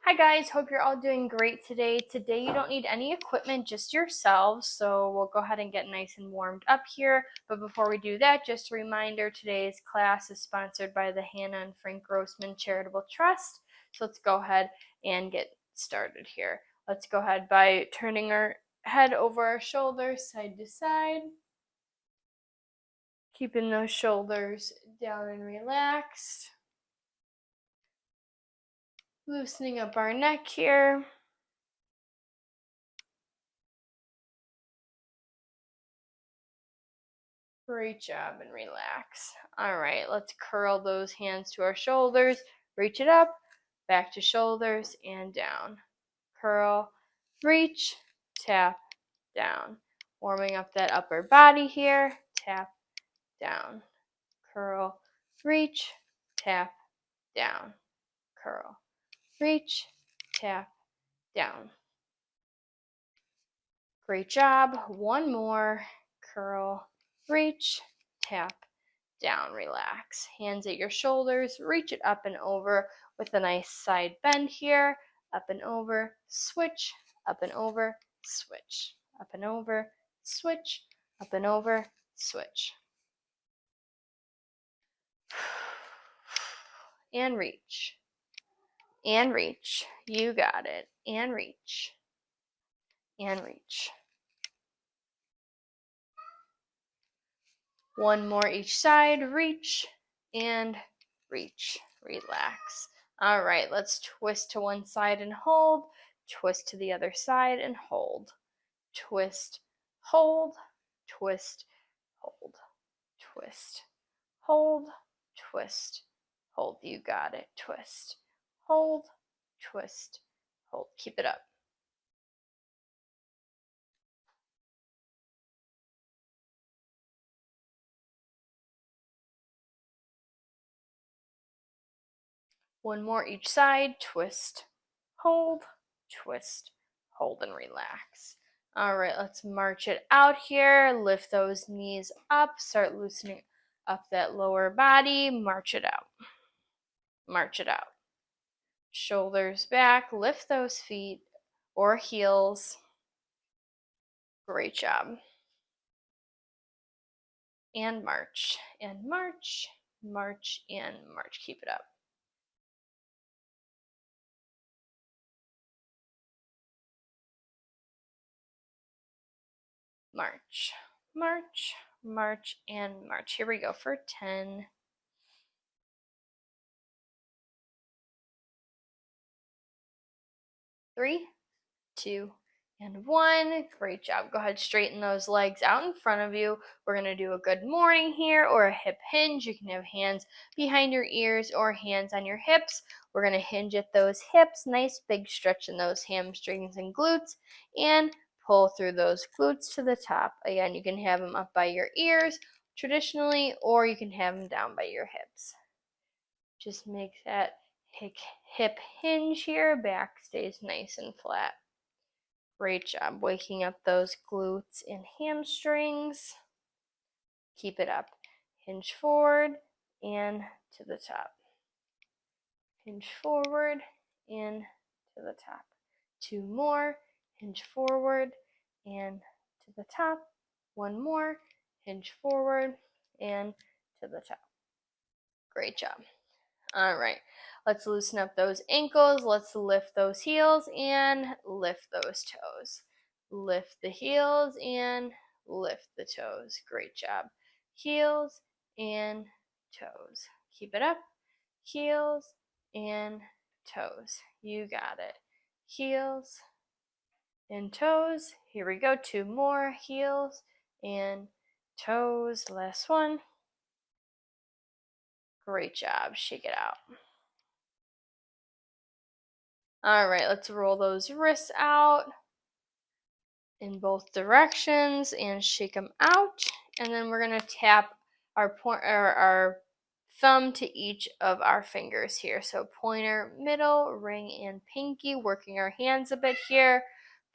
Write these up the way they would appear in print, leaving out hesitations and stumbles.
Hi guys, hope you're all doing great today. Today you don't need any equipment, just yourselves. So we'll go ahead and get nice and warmed up here. But before we do that, just a reminder, today's class is sponsored by the Hannah and Frank Grossman Charitable Trust. So let's go ahead and get started here. Let's go ahead by turning our head over our shoulders side to side. Keeping those shoulders down and relaxed. Loosening up our neck here. Great job, and relax. All right, let's curl those hands to our shoulders. Reach it up, back to shoulders, and down. Curl, reach, tap, down. Warming up that upper body here. Tap, down. Curl, reach, tap, down. Curl, reach, tap, down. Great job. One more. Curl, reach, tap, down. Relax. Hands at your shoulders. Reach it up and over with a nice side bend here. Up and over, switch, up and over, switch, up and over, switch, up and over, switch. And reach. And reach. You got it. And reach. And reach. One more each side. Reach and reach. Relax. All right, let's twist to one side and hold. Twist to the other side and hold. Twist, hold, twist, hold, twist, hold, twist, hold. You got it. Twist, hold, twist, hold. Keep it up. One more each side. Twist, hold, twist, hold, and relax. All right, let's march it out here. Lift those knees up. Start loosening up that lower body. March it out. March it out. Shoulders back. Lift those feet or heels. Great job. And march, and march, march, and march. Keep it up. March, march, march, and march. Here we go for 10. 3, 2, and 1. Great job. Go ahead, straighten those legs out in front of you. We're going to do a good morning here or a hip hinge. You can have hands behind your ears or hands on your hips. We're going to hinge at those hips. Nice big stretch in those hamstrings and glutes. And pull through those glutes to the top. Again, you can have them up by your ears traditionally, or you can have them down by your hips. Just make that hip hinge here. Back stays nice and flat. Great job waking up those glutes and hamstrings. Keep it up. Hinge forward and to the top. Hinge forward and to the top. 2 more. Hinge forward and to the top. 1 more. Hinge forward and to the top. Great job. All right, let's loosen up those ankles. Let's lift those heels and lift those toes. Lift the heels and lift the toes. Great job. Heels and toes. Keep it up. Heels and toes. You got it. Heels and toes. Here we go. 2 more. Heels and toes. Last one. Great job. Shake it out. All right, let's roll those wrists out in both directions and shake them out. And then we're going to tap our thumb to each of our fingers here. So pointer, middle, ring, and pinky. Working our hands a bit here.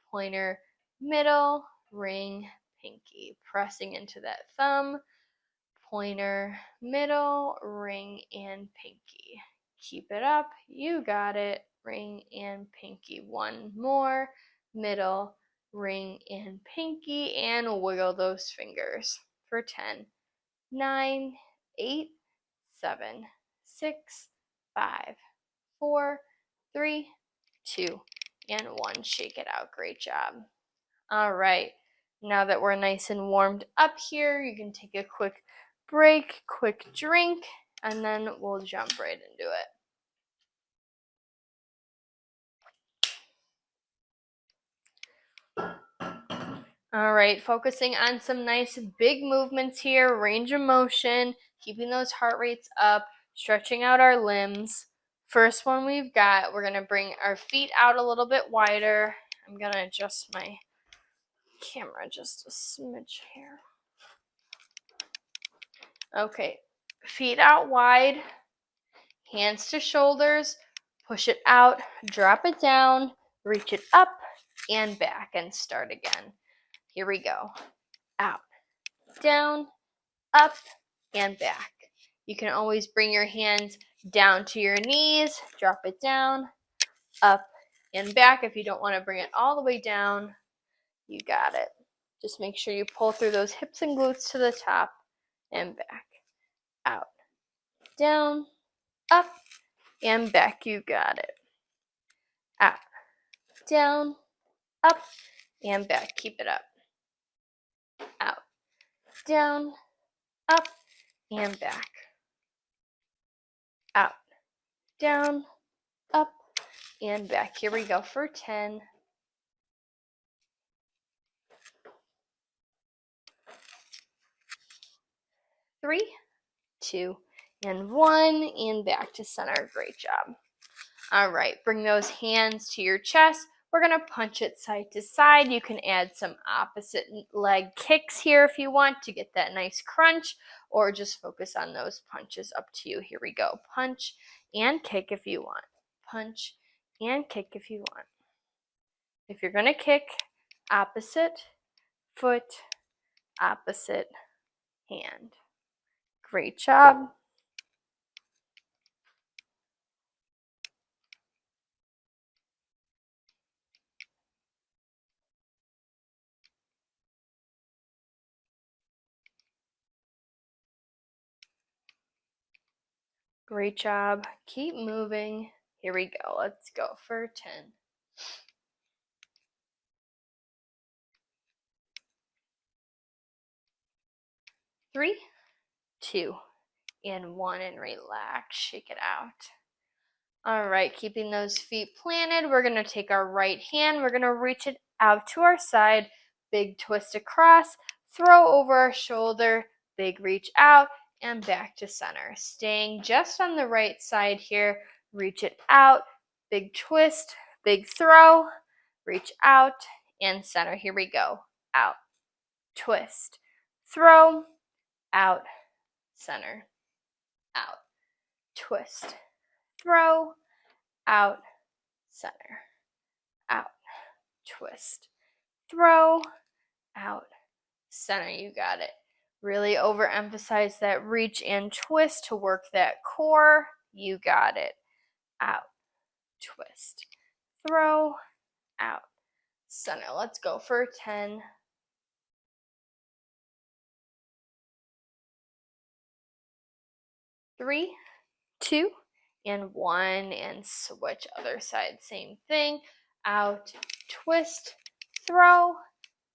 Pointer, middle, ring, pinky. Pressing into that thumb. Pointer, middle, ring, and pinky. Keep it up. You got it. ring, and pinky. One more, middle, ring, and pinky, and wiggle those fingers for 10, 9, 8, 7, 6, 5, 4, 3, 2, and 1. Shake it out. Great job. All right. Now that we're nice and warmed up here, you can take a quick break, quick drink, and then we'll jump right into it. All right, focusing on some nice big movements here, range of motion, keeping those heart rates up, stretching out our limbs. First one we've got, we're going to bring our feet out a little bit wider. I'm going to adjust my camera just a smidge here. Okay, feet out wide, hands to shoulders, push it out, drop it down, reach it up and back, and start again. Here we go. Out, down, up, and back. You can always bring your hands down to your knees, drop it down, up, and back. If you don't want to bring it all the way down, you got it. Just make sure you pull through those hips and glutes to the top and back. Out, down, up, and back. You got it. Out, down, up, and back. Keep it up. Out, down, up, and back. Out, down, up, and back. Here we go for 10. 3, 2, and 1, and back to center. Great job. All right, bring those hands to your chest. We're going to punch it side to side. You can add some opposite leg kicks here if you want to get that nice crunch, or just focus on those punches. Up to you. Here we go. Punch and kick if you want. Punch and kick if you want. If you're going to kick, opposite foot, opposite hand. Great job. Great job. Keep moving. Here we go. Let's go for 10. 3, 2, and 1, and relax. Shake it out. All right, keeping those feet planted, we're going to take our right hand. We're going to reach it out to our side. Big twist across. Throw over our shoulder. Big reach out and back to center. Staying just on the right side here. Reach it out. Big twist. Big throw. Reach out and center. Here we go. Out. Twist. Throw. Out. Center. Out. Twist. Throw. Out. Center. Out. Twist. Throw. Out. Center. You got it. Really overemphasize that reach and twist to work that core. You got it. Out. Twist. Throw. Out. Center. Let's go for 10. 3, 2, and 1, and switch other side. Same thing. Out, twist, throw,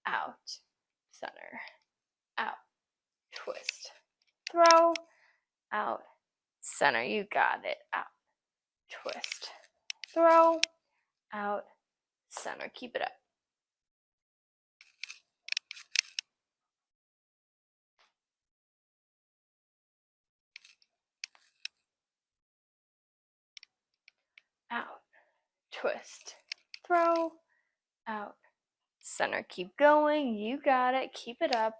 out, center, out, twist, throw, out, center. You got it. Out, twist, throw, out, center. Keep it up. Out, twist, throw, out, center. Keep going. You got it. Keep it up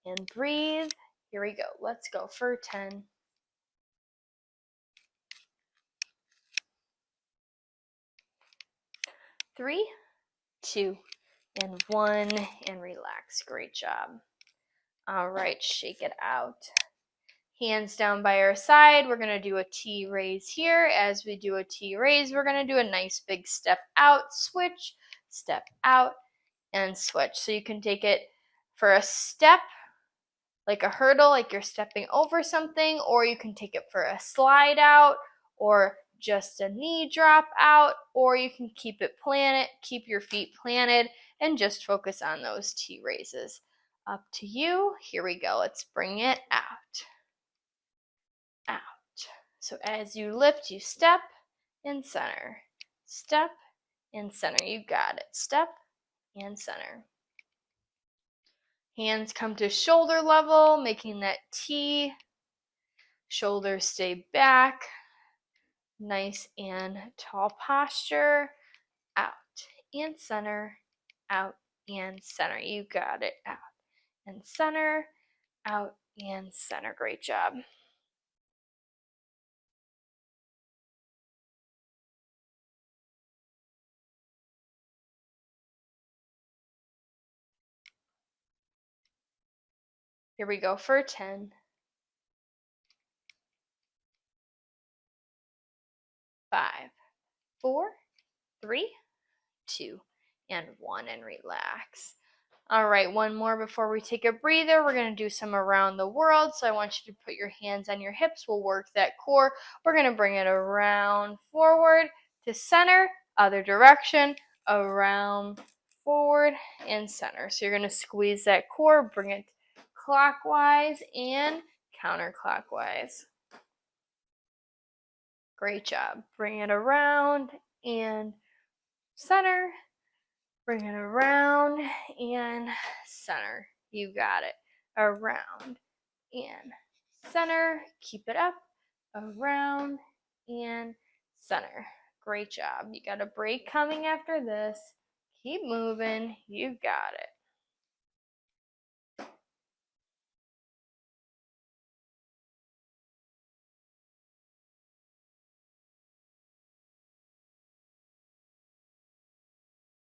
and breathe. Here we go. Let's go for 10. 3, 2, and 1, and relax. Great job. All right, shake it out. Hands down by our side. We're going to do a T raise here. As we do a T raise, we're going to do a nice big step out, switch, step out, and switch. So you can take it for a step, like a hurdle, like you're stepping over something, or you can take it for a slide out, or just a knee drop out, or you can keep your feet planted, and just focus on those T raises. Up to you. Here we go. Let's bring it out. Out. So as you lift, you step and center. Step and center. You got it. Step and center. Hands come to shoulder level, making that T. Shoulders stay back. Nice and tall posture. Out and center. Out and center. You got it. Out and center. Out and center. Great job. Here we go for 10. 5, 4, 3, 2, and 1, and relax. All right, one more before we take a breather. We're going to do some around the world. So I want you to put your hands on your hips. We'll work that core. We're going to bring it around, forward, to center, other direction, around, forward, and center. So you're going to squeeze that core, bring it clockwise and counterclockwise. Great job. Bring it around and center. Bring it around and center. You got it. Around and center. Keep it up. Around and center. Great job. You got a break coming after this. Keep moving. You got it.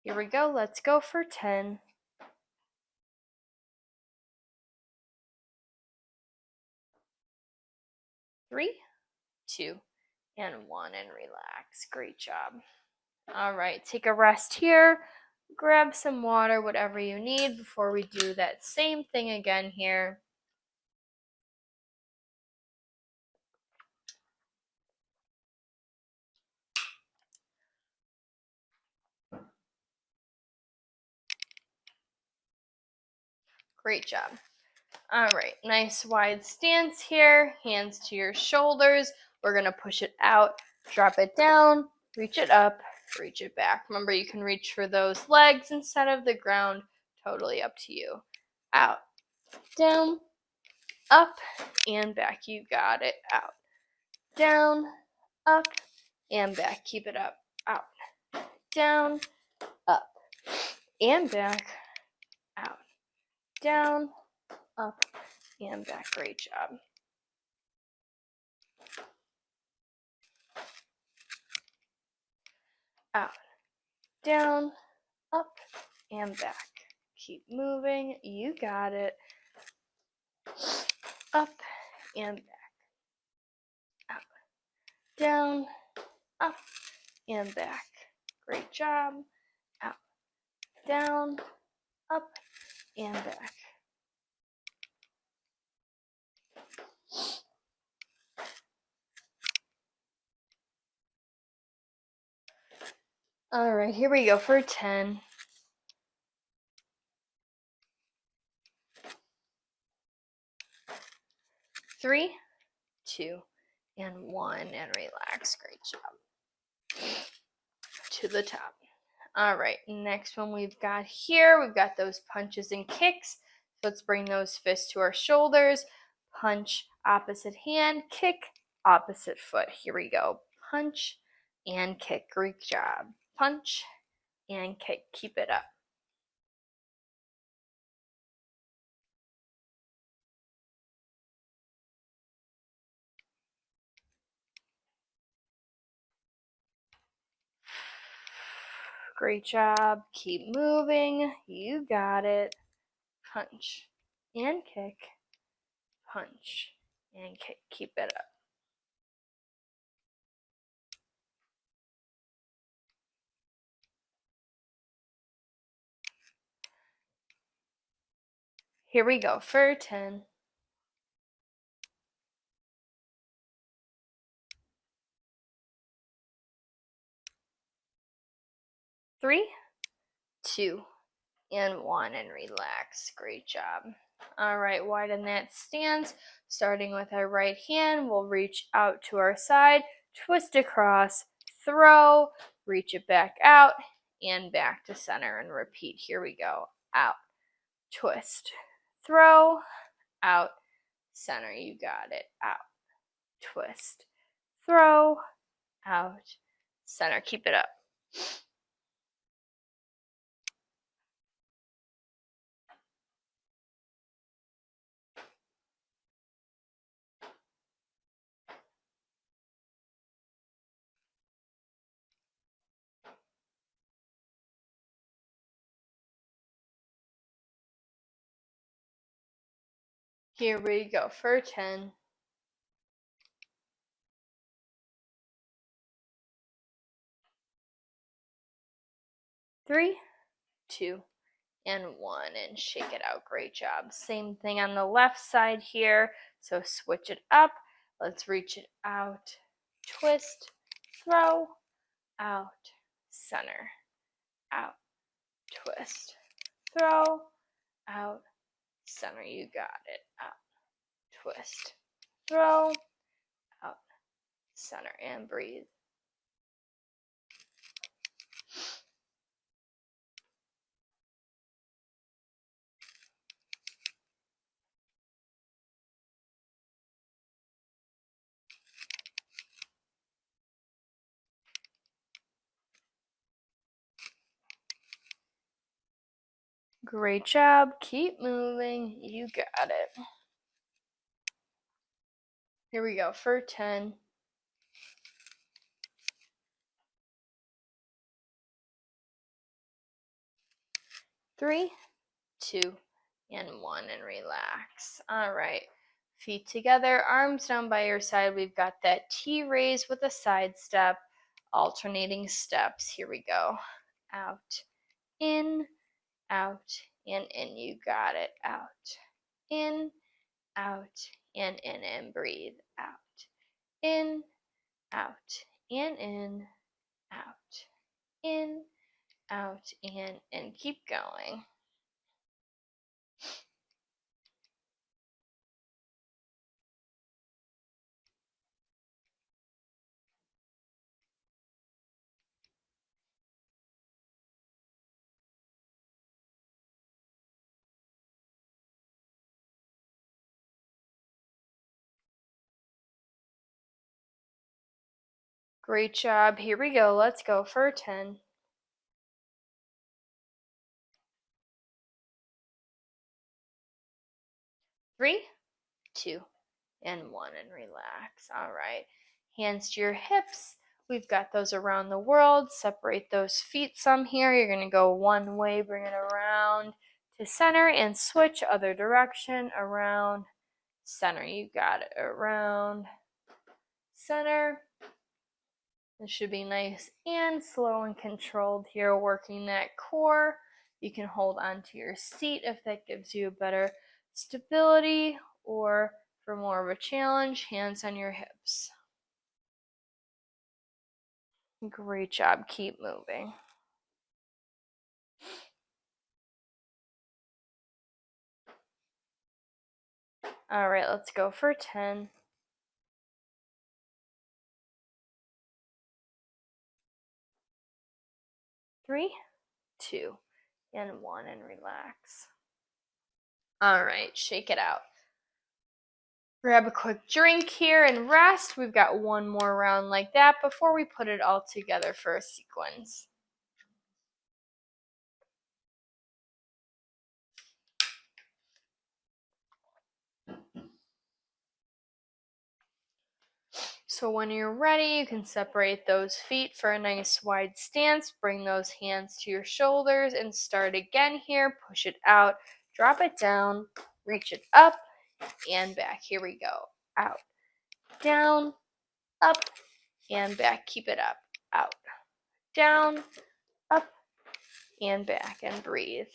Here we go. Let's go for 10. 3, 2, and 1, and relax. Great job. All right, take a rest here. Grab some water, whatever you need, before we do that same thing again here. Great job. All right, nice wide stance here. Hands to your shoulders. We're going to push it out, drop it down, reach it up, reach it back. Remember, you can reach for those legs instead of the ground. Totally up to you. Out, down, up, and back. You got it. Out, down, up, and back. Keep it up. Out, down, up, and back. Out, down, up, and back. Great job. Out, down, up, and back. Keep moving. You got it. Up and back. Out, down, up, and back. Great job. Out, down, up, and back. All right, here we go for 10. 3, 2, and 1, and relax. Great job. To the top. All right, next one we've got here, we've got those punches and kicks. So let's bring those fists to our shoulders. Punch, opposite hand, kick, opposite foot. Here we go. Punch and kick. Great job. Punch and kick. Keep it up. Great job. Keep moving. You got it. Punch and kick. Punch and keep it up. Here we go for 10. 3, 2, and 1, and relax. Great job. All right, widen that stance. Starting with our right hand, we'll reach out to our side, twist across, throw, reach it back out, and back to center, and repeat. Here we go. Out, twist, throw, out, center. You got it. Out, twist, throw, out, center. Keep it up. Here we go for 10. 3, 2, and 1, and shake it out. Great job. Same thing on the left side here. So switch it up. Let's reach it out, twist, throw, out, center, out, twist, throw, out, center. You got it. Out, twist, throw, out, center, and breathe. Great job. Keep moving. You got it. Here we go for 10. 3, 2, and 1, and relax. All right. Feet together, arms down by your side. We've got that T raise with a side step, alternating steps. Here we go. Out, in, out, and in. You got it. Out, in, out, and in, and breathe. Out, in, out, and in, out, in, out, and in. Keep going. Great job. Here we go. Let's go for 10. 3, 2, and 1, and relax. All right. Hands to your hips. We've got those around the world. Separate those feet some here. You're going to go one way, bring it around to center, and switch other direction, around, center. You got it. Around, center. This should be nice and slow and controlled here, working that core. You can hold onto your seat if that gives you a better stability, or for more of a challenge, hands on your hips. Great job. Keep moving. All right, let's go for 10. 3, 2, and 1, and relax. All right, shake it out. Grab a quick drink here and rest. We've got one more round like that before we put it all together for a sequence. So when you're ready, you can separate those feet for a nice wide stance. Bring those hands to your shoulders and start again here. Push it out, drop it down, reach it up and back. Here we go. out, down, up, and back. Keep it up, out, down, up, and back, and breathe.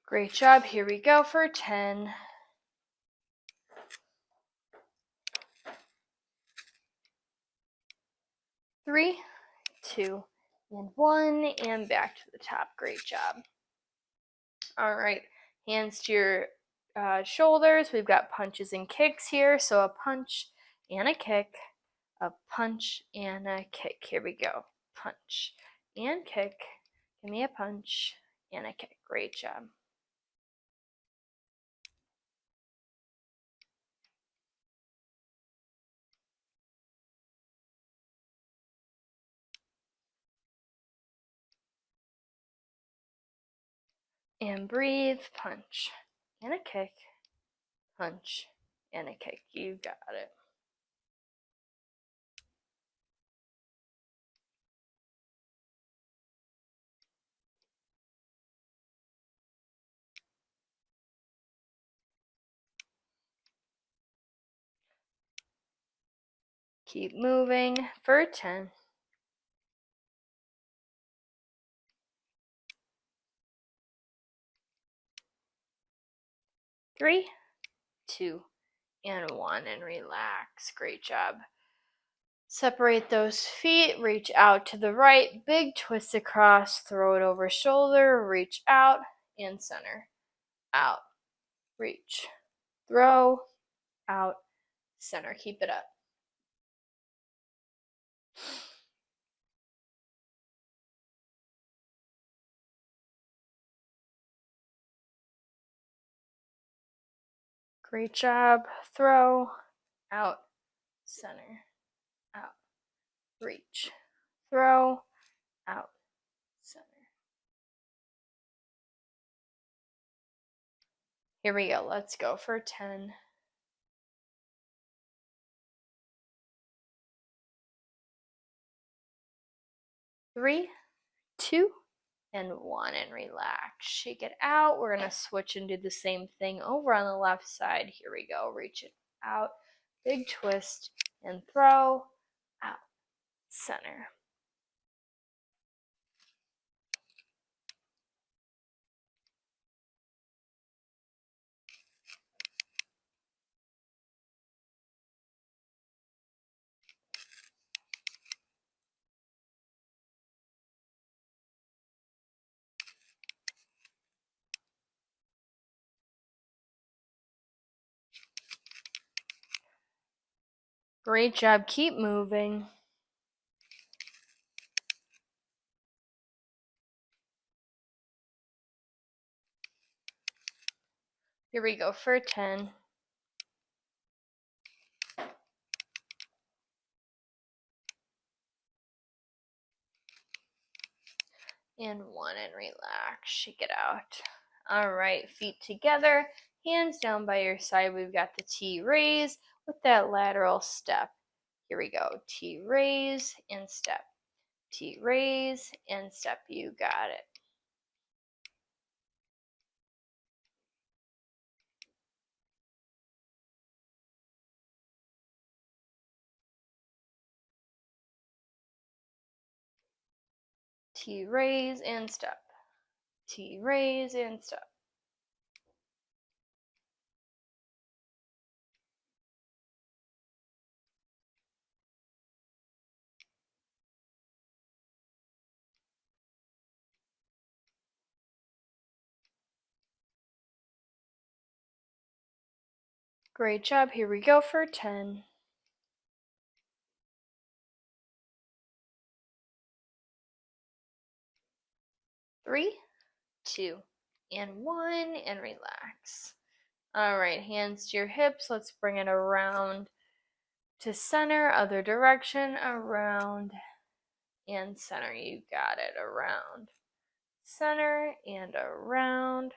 Great job. Here we go for 10. 3, 2, and 1, and back to the top. Great job. All right, hands to your shoulders. We've got punches and kicks here. So a punch and a kick, a punch and a kick. Here we go. Punch and kick. Give me a punch and a kick. Great job. And breathe. Punch and a kick. Punch and a kick. You got it. Keep moving for 10. 3, 2, and 1, and relax. Great job. Separate those feet, reach out to the right, big twist across, throw it over shoulder, reach out, and center. Out, reach, throw, out, center. Keep it up. Great job. Throw, out, center, out, reach, throw, out, center. Here we go. Let's go for 10. 3, 2, and 1, and relax. Shake it out. We're going to switch and do the same thing over on the left side. Here we go. Reach it out, big twist, and throw, out, center. Great job. Keep moving. Here we go for 10. And 1, and relax. Shake it out. All right, feet together, hands down by your side. We've got the T raise with that lateral step. Here we go. T raise and step. T raise and step. You got it. T raise and step. T raise and step. Great job. Here we go for 10. 3, 2, and 1, and relax. All right, hands to your hips. Let's bring it around to center, other direction, around, and center. You got it. Around, center, and around,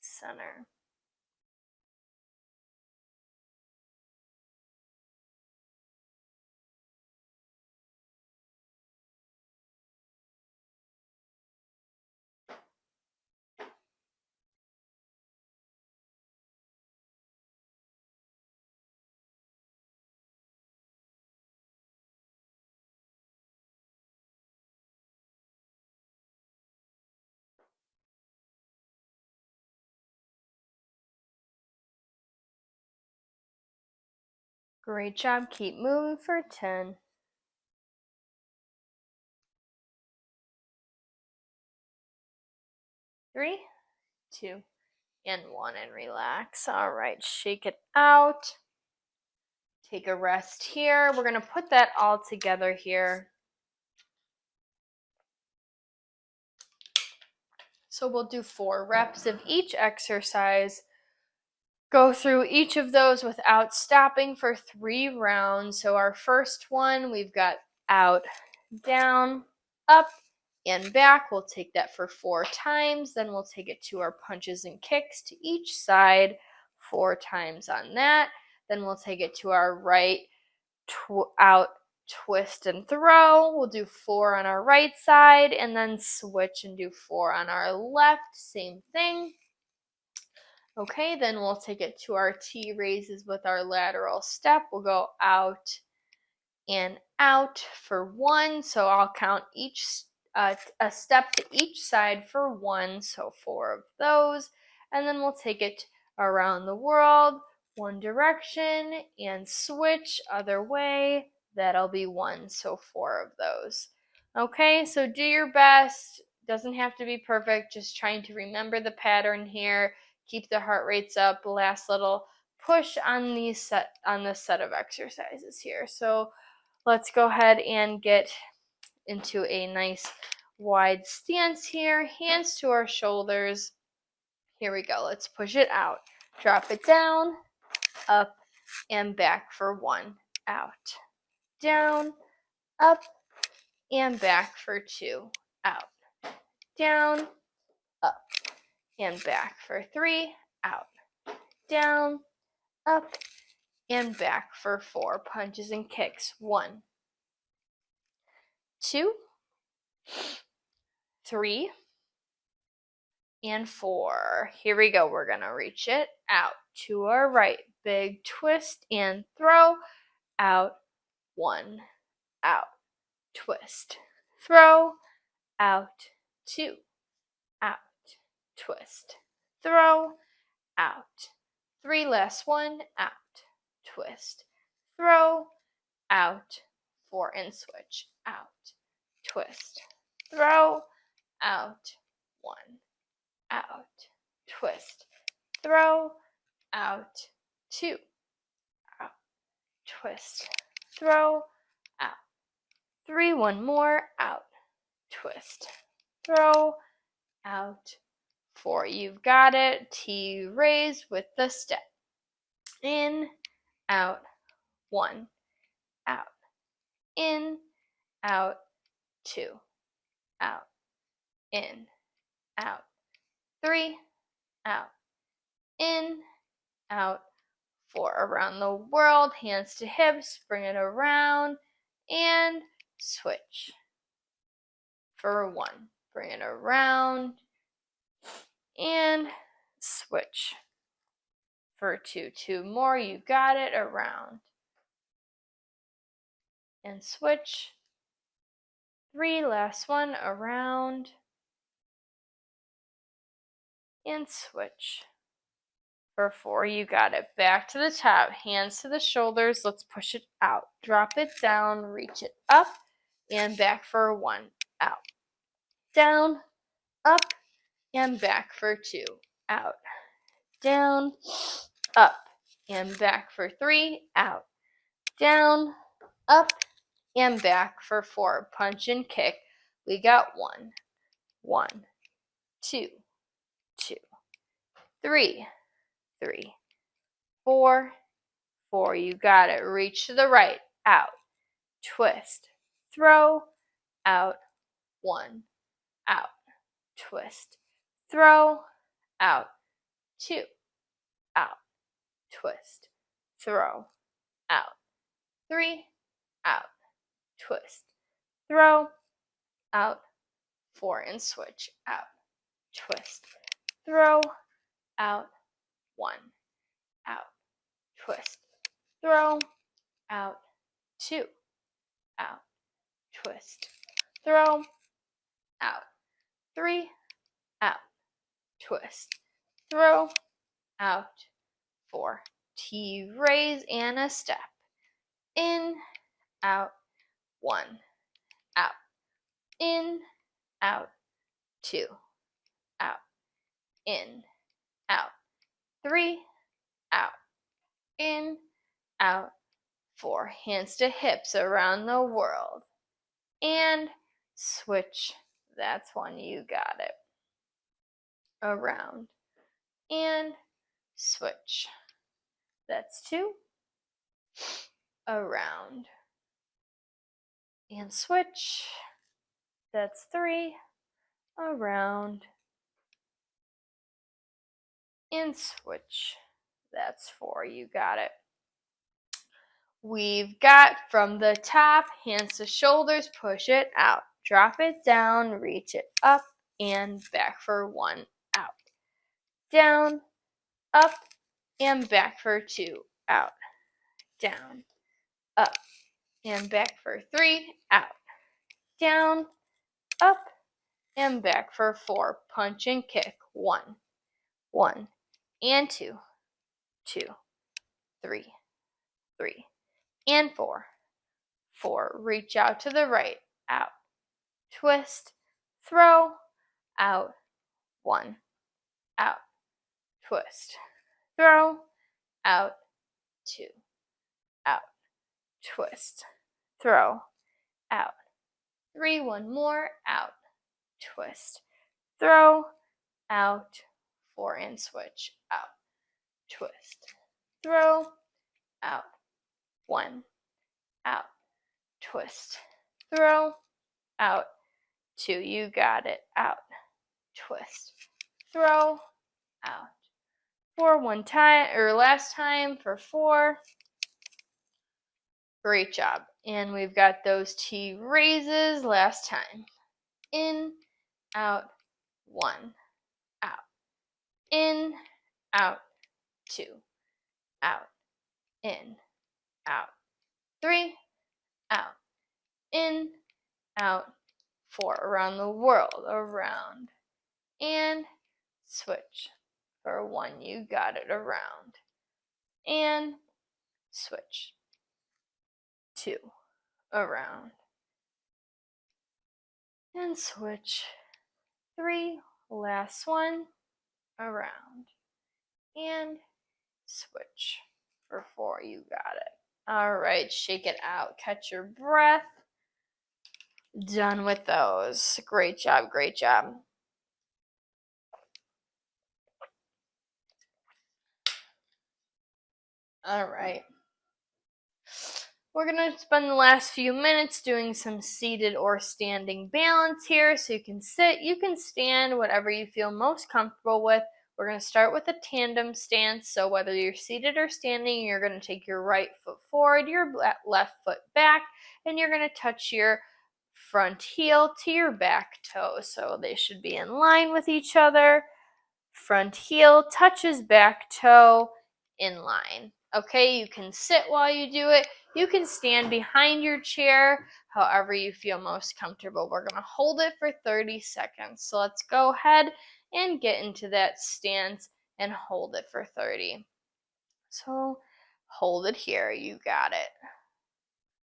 center. Great job. Keep moving for 10. 3, 2, and 1, and relax. All right, shake it out. Take a rest here. We're going to put that all together here. So we'll do 4 reps of each exercise. Go through each of those without stopping for 3 rounds. So our first one, we've got out, down, up, and back. We'll take that for 4 times. Then we'll take it to our punches and kicks to each side, 4 times on that. Then we'll take it to our right, out, twist, and throw. We'll do 4 on our right side, and then switch and do 4 on our left. Same thing. Okay, then we'll take it to our T raises with our lateral step. We'll go out and out for 1. So I'll count each a step to each side for 1. So 4 of those. And then we'll take it around the world, 1 direction, and switch other way. That'll be 1. So 4 of those. Okay, so do your best. Doesn't have to be perfect. Just trying to remember the pattern here. Keep the heart rates up. Last little push on this set of exercises here. So let's go ahead and get into a nice wide stance here. Hands to our shoulders. Here we go. Let's push it out. Drop it down, up, and back for 1. Out, down, up, and back for 2. Out, down, up, and back for 3. Out, down, up, and back for 4. Punches and kicks. 1, 2, 3, and 4. Here we go. We're going to reach it out to our right. Big twist and throw. Out, 1, out, twist, throw, out, 2, out, twist, throw, out, 3, last 1, out, twist, throw, out, 4, and switch, out, twist, throw, out, 1, out, twist, throw, out, 2, out, twist, throw, out, 3, 1 more, out, twist, throw, out, 4. You've got it. T raise with the step. In, out, 1, out, in, out, 2, out, in, out, 3, out, in, out, 4. Around the world, hands to hips, bring it around, and switch for 1. Bring it around, and switch for 2. 2 more, you got it, around, and switch. 3, last 1, around, and switch for 4. You got it. Back to the top, hands to the shoulders. Let's push it out. Drop it down, reach it up, and back for 1. Out, down, up, and back for 2. Out, down, up, and back for 3. Out, down, up, and back for 4. Punch and kick. We got 1, 1, 2, 2, 3, 3, 4, 4, you got it. Reach to the right, out, twist, throw, out, 1, out, twist, throw, out, 2, out, twist, throw, out, 3, out, twist, throw, out, 4, and switch, out, twist, throw, out, 1, out, twist, throw, out, 2, out, twist, throw, out, 3, out, twist, throw, out, 4, T, raise, and a step, in, out, 1, out, in, out, 2, out, in, out, 3, out, in, out, 4, hands to hips around the world, and switch, that's 1, you got it, around, and switch, that's 2, around, and switch, that's 3, around, and switch, that's 4, you got it. We've got from the top, hands to shoulders, push it out, drop it down, reach it up and back for 1, out, down, up and back for 2, out, down, up and back for 3, out, down, up and back for 4, punch and kick, 1, 1 and 2, 2, 3, 3 and 4, 4, reach out to the right, out, twist, throw, out, 1, out, twist, throw, out, 2, out, twist, throw, out, 3, 1 more, out, twist, throw, out, 4, and switch, out, twist, throw, out, 1, out, twist, throw, out, 2, you got it, out, twist, throw, out, 4, 1 time, or last time for 4, great job, and we've got those T raises last time, in, out, 1, out, in, out, 2, out, in, out, 3, out, in, out, 4, around the world, around, and switch, for 1, you got it, around, and switch, 2, around, and switch, 3, last one, around, and switch, for 4, you got it. All right, shake it out, catch your breath. Done with those. Great job, great job. All right. We're going to spend the last few minutes doing some seated or standing balance here. So you can sit, you can stand, whatever you feel most comfortable with. We're going to start with a tandem stance. So whether you're seated or standing, you're going to take your right foot forward, your left foot back, and you're going to touch your front heel to your back toe. So they should be in line with each other. Front heel touches back toe, in line. Okay, you can sit while you do it. You can stand behind your chair, however you feel most comfortable. We're going to hold it for 30 seconds. So let's go ahead and get into that stance and hold it for 30. So hold it here. You got it.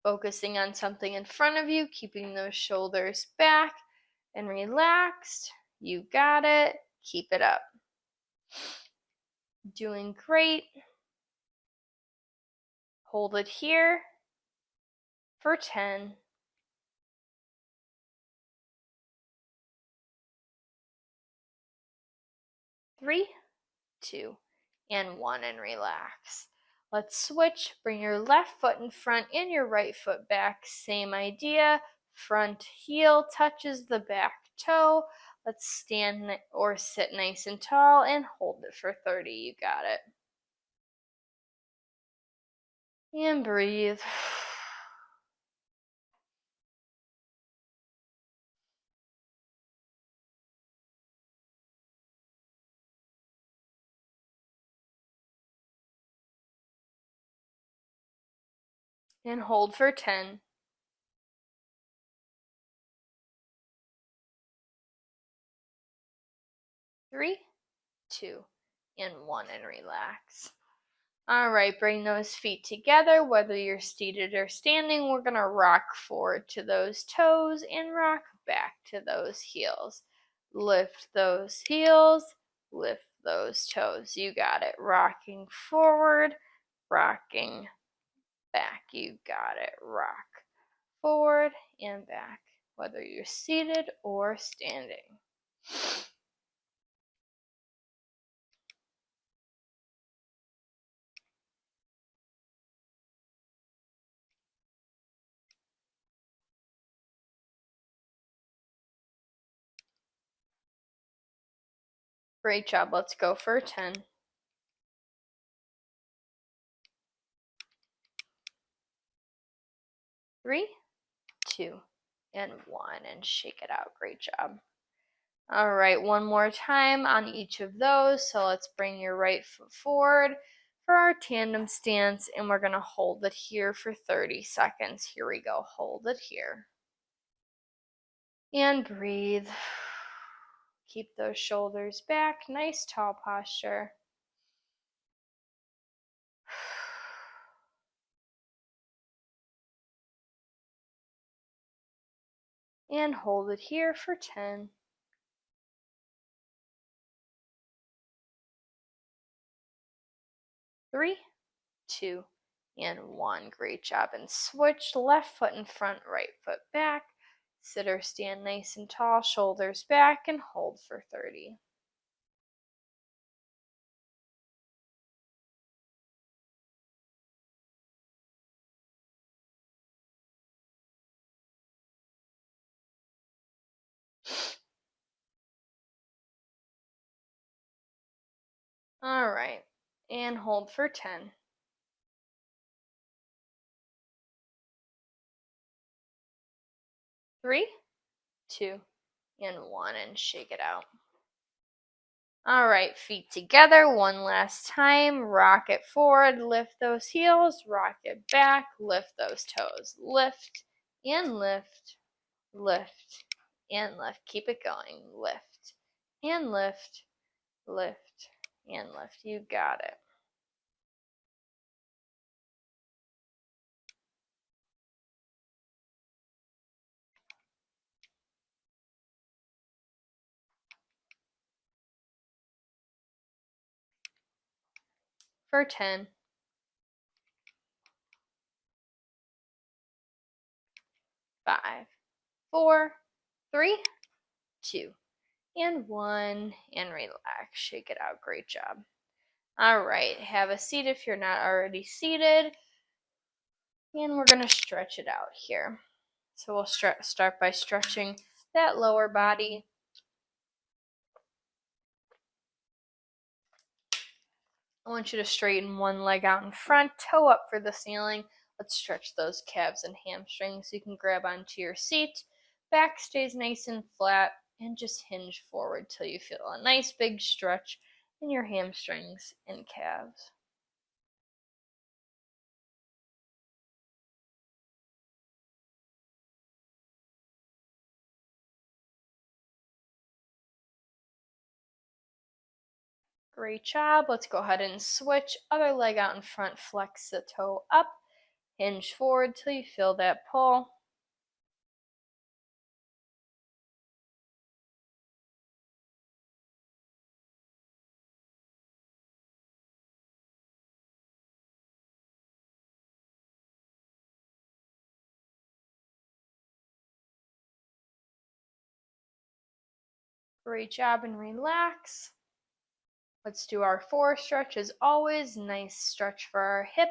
Focusing on something in front of you, keeping those shoulders back and relaxed. You got it. Keep it up. Doing great. Hold it here for 10. 3, 2, and 1, and relax. Let's switch. Bring your left foot in front and your right foot back. Same idea. Front heel touches the back toe. Let's stand or sit nice and tall and hold it for 30. You got it. And breathe. And hold for 10. 3, 2, and 1, and relax. All right, bring those feet together. Whether you're seated or standing, we're going to rock forward to those toes and rock back to those heels. Lift those heels, lift those toes. You got it. Rocking forward, rocking back. You got it. Rock forward and back, whether you're seated or standing. Great job. Let's go for 10. 3, 2, and 1, and shake it out. Great job. All right, one more time on each of those. So let's bring your right foot forward for our tandem stance, and we're going to hold it here for 30 seconds. Here we go. Hold it here. And breathe. Keep those shoulders back. Nice tall posture. And hold it here for 10. 3, 2, and 1. Great job. And switch. Left foot in front, right foot back. Sit or stand nice and tall, shoulders back, and hold for 30. All right, and hold for 10. 3, 2, and 1, and shake it out. All right, feet together one last time. Rock it forward, lift those heels, rock it back, lift those toes. Lift and lift, lift and lift. Keep it going. Lift and lift, lift and lift. You got it. For 10. 5, 4, 3, 2, and 1, and relax. Shake it out. Great job. All right, have a seat if you're not already seated, and we're going to stretch it out here. So we'll start by stretching that lower body. I want you to straighten one leg out in front, toe up for the ceiling. Let's stretch those calves and hamstrings. You can grab onto your seat. Back stays nice and flat, and just hinge forward till you feel a nice big stretch in your hamstrings and calves. Great job. Let's go ahead and switch. Other leg out in front, flex the toe up, hinge forward till you feel that pull. Great job, and relax. Let's do our 4 stretch as always. Nice stretch for our hip.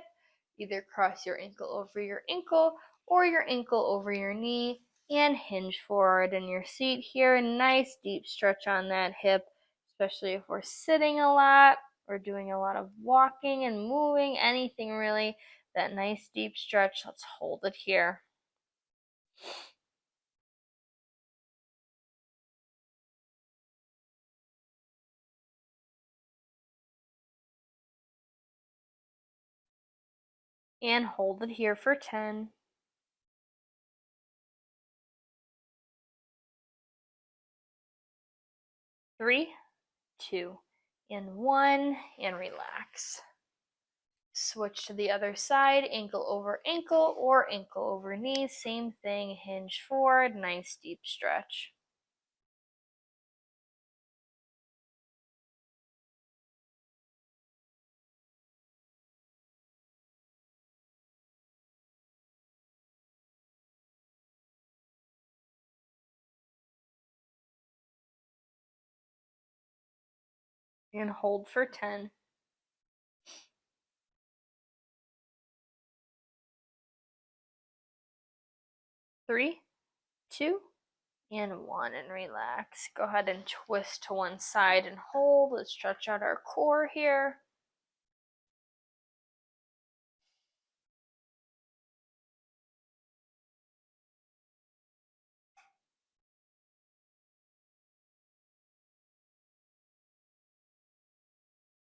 Either cross your ankle over your ankle or your ankle over your knee and hinge forward in your seat here. Nice deep stretch on that hip, especially if we're sitting a lot or doing a lot of walking and moving, anything really. That nice deep stretch. Let's hold it here. And hold it here for 10. 3, 2, and 1, and relax. Switch to the other side, ankle over ankle or ankle over knee. Same thing, hinge forward, nice deep stretch. And hold for 10. 3, 2, and 1, and relax. Go ahead and twist to one side and hold. Let's stretch out our core here.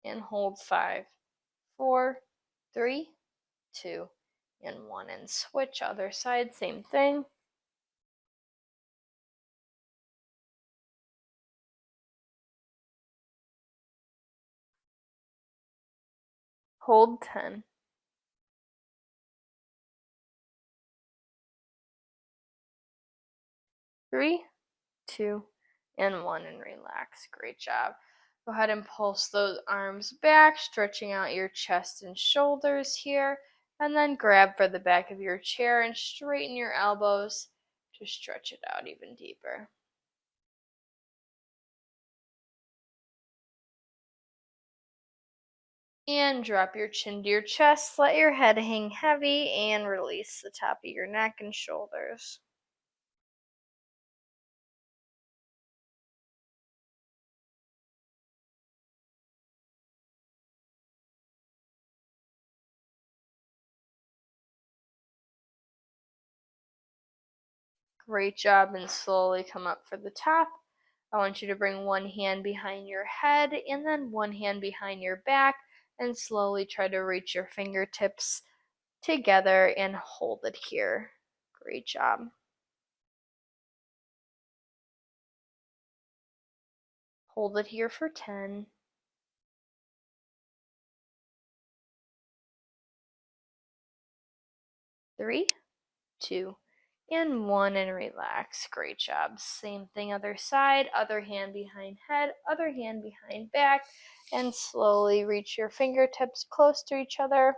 And hold 5, 4, 3, 2, and 1, and switch other side, same thing. Hold 10. 3, 2, and 1, and relax. Great job. Go ahead and pulse those arms back, stretching out your chest and shoulders here, and then grab for the back of your chair and straighten your elbows to stretch it out even deeper. And drop your chin to your chest, let your head hang heavy, and release the top of your neck and shoulders. Great job, and slowly come up for the top. I want you to bring one hand behind your head and then one hand behind your back and slowly try to reach your fingertips together and hold it here. Great job. Hold it here for 10. 3, 2, and 1, and relax. Great job. Same thing other side, other hand behind head, other hand behind back, and slowly reach your fingertips close to each other.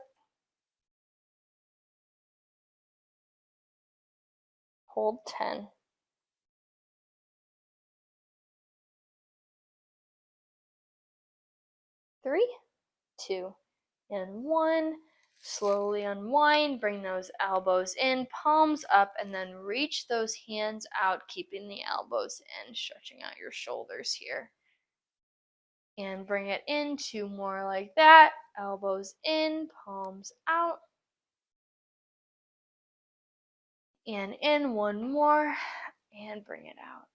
Hold 10. 3, 2, and 1. Slowly unwind, bring those elbows in, palms up, and then reach those hands out, keeping the elbows in, stretching out your shoulders here. And bring it into more like that, elbows in, palms out. And in one more, and bring it out.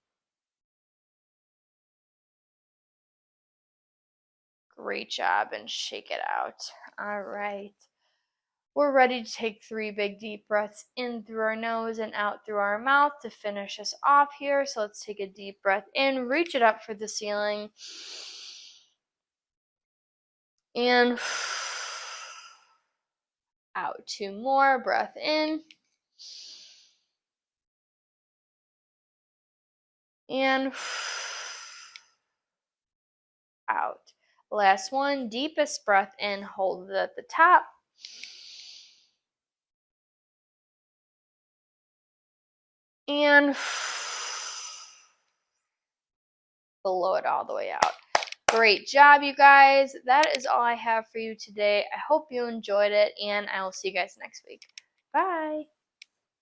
Great job, and shake it out. All right. We're ready to take 3 big deep breaths in through our nose and out through our mouth to finish us off here. So let's take a deep breath in, reach it up for the ceiling, and out. 2 more, breath in, and out. Last one, deepest breath in, hold it at the top. And blow it all the way out. Great job, you guys. That is all I have for you today. I hope you enjoyed it, and I will see you guys next week. Bye.